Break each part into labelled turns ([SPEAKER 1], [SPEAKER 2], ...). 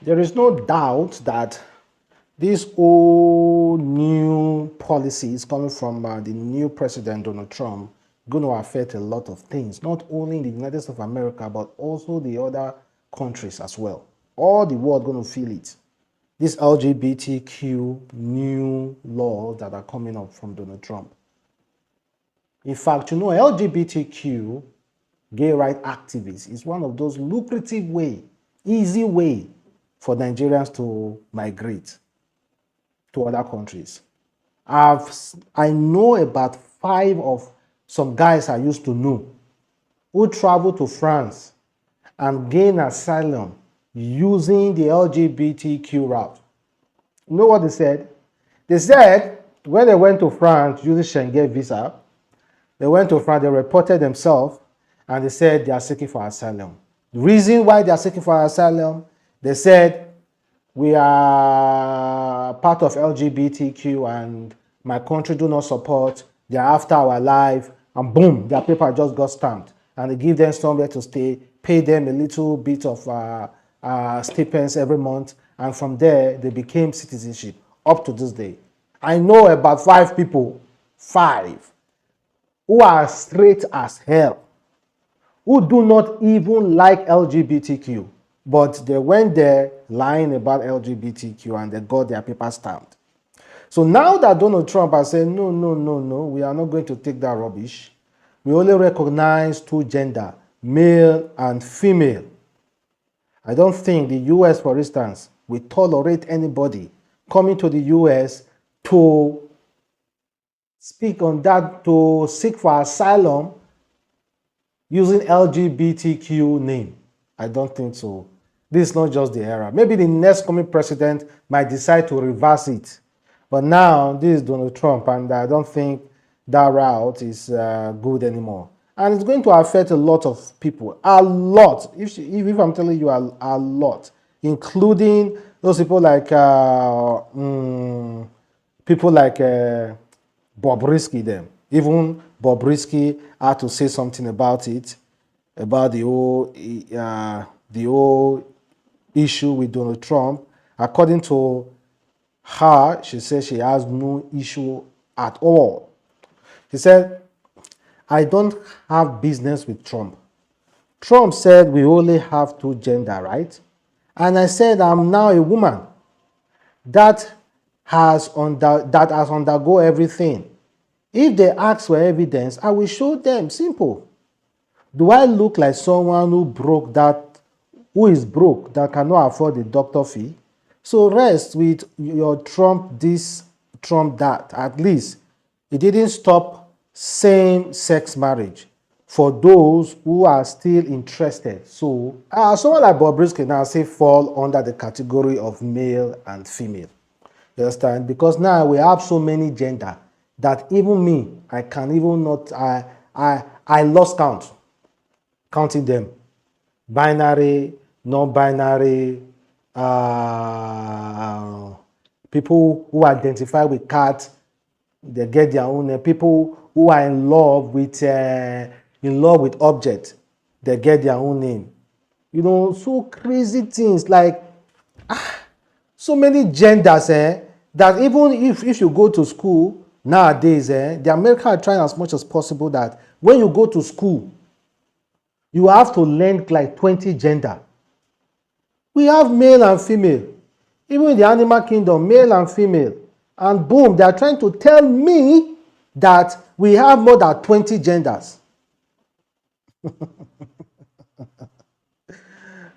[SPEAKER 1] There is no doubt that these all new policies coming from the new president, Donald Trump, going to affect a lot of things, not only in the United States of America, but also the other countries as well. All the world going to feel it. These LGBTQ new laws that are coming up from Donald Trump. In fact, LGBTQ, gay rights activists, is one of those lucrative way, easy way for Nigerians to migrate to other countries. I know about 5 of some guys I used to know who traveled to France and gained asylum using the LGBTQ route. You know what they said? They said when they went to France using Schengen visa, they went to France, they reported themselves, and they said they are seeking for asylum. The reason why they are seeking for asylum, they said, we are part of LGBTQ and my country do not support, they're after our life, and boom, their paper just got stamped. And they give them somewhere to stay, pay them a little bit of stipends every month, and from there, they became citizenship up to this day. I know about 5 people, 5, who are straight as hell, who do not even like LGBTQ, but they went there lying about LGBTQ and they got their paper stamped. So now that Donald Trump has said, no, no, no, no, we are not going to take that rubbish. We only recognize 2 gender, male and female. I don't think the US, for instance, will tolerate anybody coming to the US to speak on that, to seek for asylum using LGBTQ name. I don't think so. This is not just the era. Maybe the next coming president might decide to reverse it. But now, this is Donald Trump, and I don't think that route is good anymore. And it's going to affect a lot of people. A lot. If I'm telling you a lot. Including those people like Bobrisky them. Even Bobrisky had to say something about it, about the whole issue with Donald Trump. According to her, she said she has no issue at all. She said, I don't have business with Trump. Trump said we only have 2 gender, right? And I said, I'm now a woman that has undergo everything. If they ask for evidence, I will show them. Simple. Do I look like someone who is broke, that cannot afford the doctor fee? So rest with your Trump this, Trump that. At least it didn't stop same-sex marriage for those who are still interested. So someone like Bobrisky now say fall under the category of male and female. You understand? Because now we have so many gender that even me, I can even not, I lost counting them. Binary, non-binary, people who identify with cats, they get their own. People who are in love with object, they get their own name. So crazy things like so many genders, that even if you go to school nowadays, the America are trying as much as possible that when you go to school, you have to learn like 20 gender. We have male and female. Even in the animal kingdom, male and female. And boom, they are trying to tell me that we have more than 20 genders.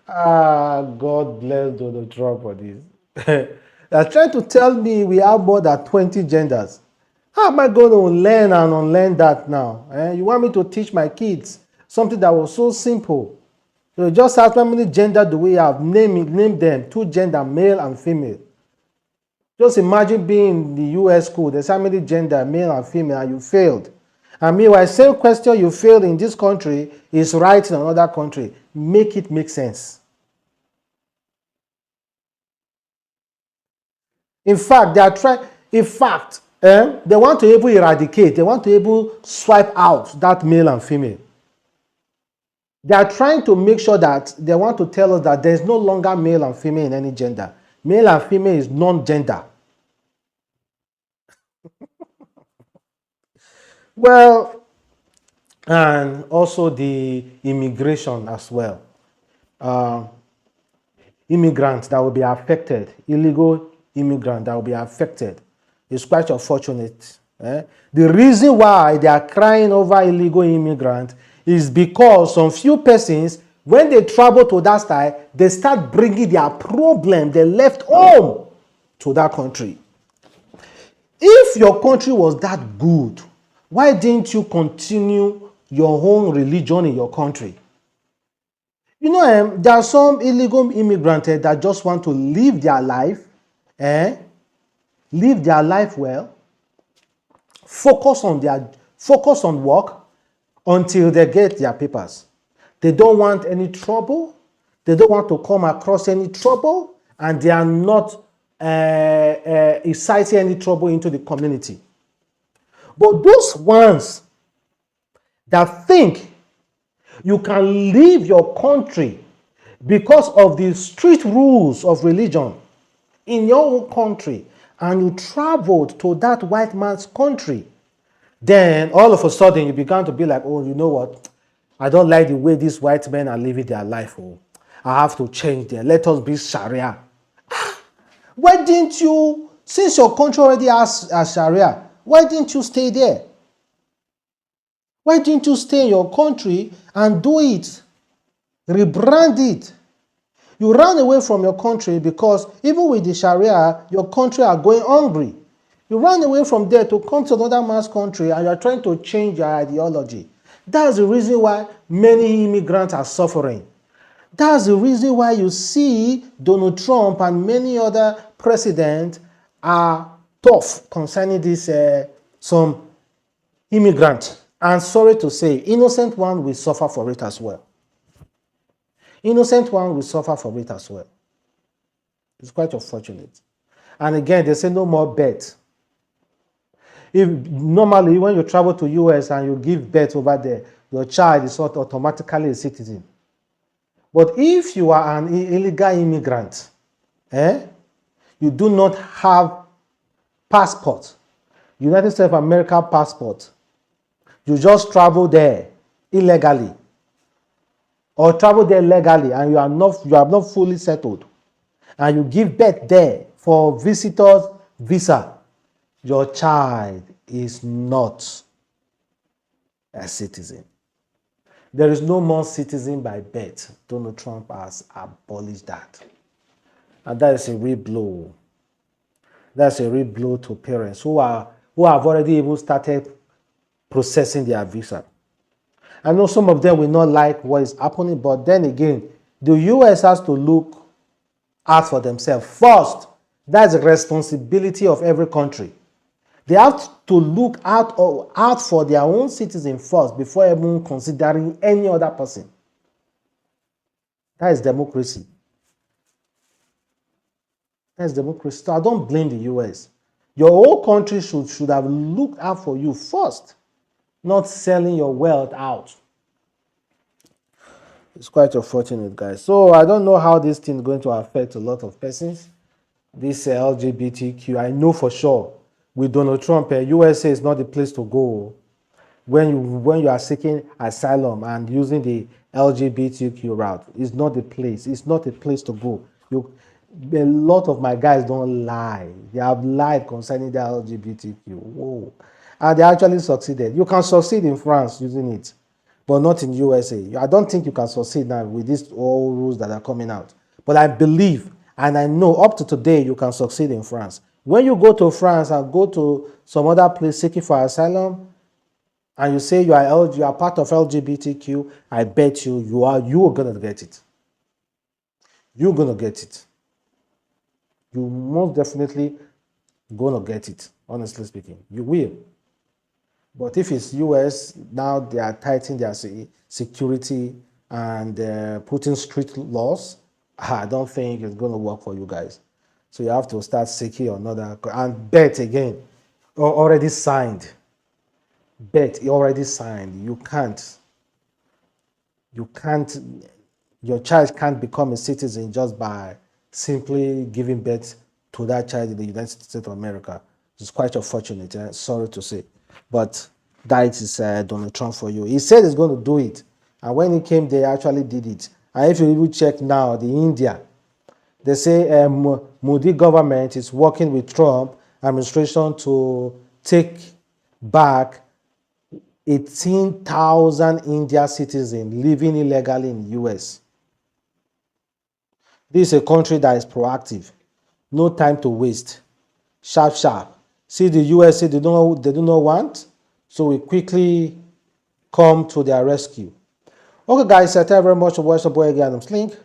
[SPEAKER 1] God bless Donald Trump for this. They are trying to tell me we have more than 20 genders. How am I going to learn and unlearn that now? You want me to teach my kids something that was so simple? So just ask how many gender do we have? Name them. 2 gender, male and female. Just imagine being in the US school. There's how many gender, male and female, and you failed. And meanwhile, same question you failed in this country is right in another country. Make it make sense. In fact, they are trying. In fact, they want to able eradicate. They want to able swipe out that male and female. They are trying to make sure that they want to tell us that there is no longer male and female in any gender. Male and female is non-gender. Well, and also the immigration as well. Uh, Immigrants that will be affected, illegal immigrants that will be affected. It's quite unfortunate. The reason why they are crying over illegal immigrants is because some few persons, when they travel to that side, they start bringing their problem they left home to that country. If your country was that good, why didn't you continue your own religion in your country? You know, there are some illegal immigrants that just want to live their life, live their life well, focus on work until they get their papers. They don't want any trouble. They don't want to come across any trouble, and they are not inciting any trouble into the community. But those ones that think you can leave your country because of the strict rules of religion in your own country, and you traveled to that white man's country, then all of a sudden you began to be like, oh, you know what? I don't like the way these white men are living their life. Oh, I have to change them. Let us be Sharia. Why didn't you, since your country already has Sharia, why didn't you stay there? Why didn't you stay in your country and do it? Rebrand it. You ran away from your country because even with the Sharia, your country are going hungry. You ran away from there to come to another man's country, and you're trying to change your ideology. That's the reason why many immigrants are suffering. That's the reason why you see Donald Trump and many other presidents are tough concerning this some immigrants. And sorry to say, innocent one will suffer for it as well. Innocent one will suffer for it as well. It's quite unfortunate. And again, they say no more birth. If normally when you travel to US and you give birth over there, your child is not automatically a citizen. But if you are an illegal immigrant, you do not have passport, United States of America passport, you just travel there illegally, or travel there legally, and you are not fully settled, and you give birth there for visitors visa, your child is not a citizen. There is no more citizen by birth. Donald Trump has abolished that. And that is a real blow. That's a real blow to parents who have already even started processing their visa. I know some of them will not like what is happening, but then again, the US has to look out for themselves first. That's the responsibility of every country. They have to look out for their own citizens first before even considering any other person. That is democracy. That's democracy. So I don't blame the US. Your whole country should have looked out for you first, not selling your wealth out. It's quite unfortunate, guys. So I don't know how this thing is going to affect a lot of persons. This LGBTQ, I know for sure with Donald Trump, USA is not the place to go when you are seeking asylum and using the LGBTQ route. It's not the place. It's not a place to go. A lot of my guys don't lie. They have lied concerning the LGBTQ. Whoa. And they actually succeeded. You can succeed in France using it, but not in USA. I don't think you can succeed now with these all rules that are coming out. But I believe and I know up to today you can succeed in France. When you go to France and go to some other place seeking for asylum, and you say you are part of LGBTQ, I bet you are gonna get it. You're gonna get it. You most definitely gonna get it. Honestly speaking, you will. But if it's US, now they are tightening their security and putting strict laws. I don't think it's going to work for you guys. So you have to start seeking another. And bet again, already signed. Bet already signed. You can't. You can't, your child can't become a citizen just by simply giving birth to that child in the United States of America. It's quite unfortunate, sorry to say. But that is Donald Trump for you. He said he's going to do it. And when he came, they actually did it. And if you even check now, the India, they say Modi government is working with Trump administration to take back 18,000 India citizens living illegally in the US. This is a country that is proactive. No time to waste. Sharp, sharp. See the USA, they do not want, so we quickly come to their rescue. Okay, guys, thank you very much for watching the boy again. I'm Slink.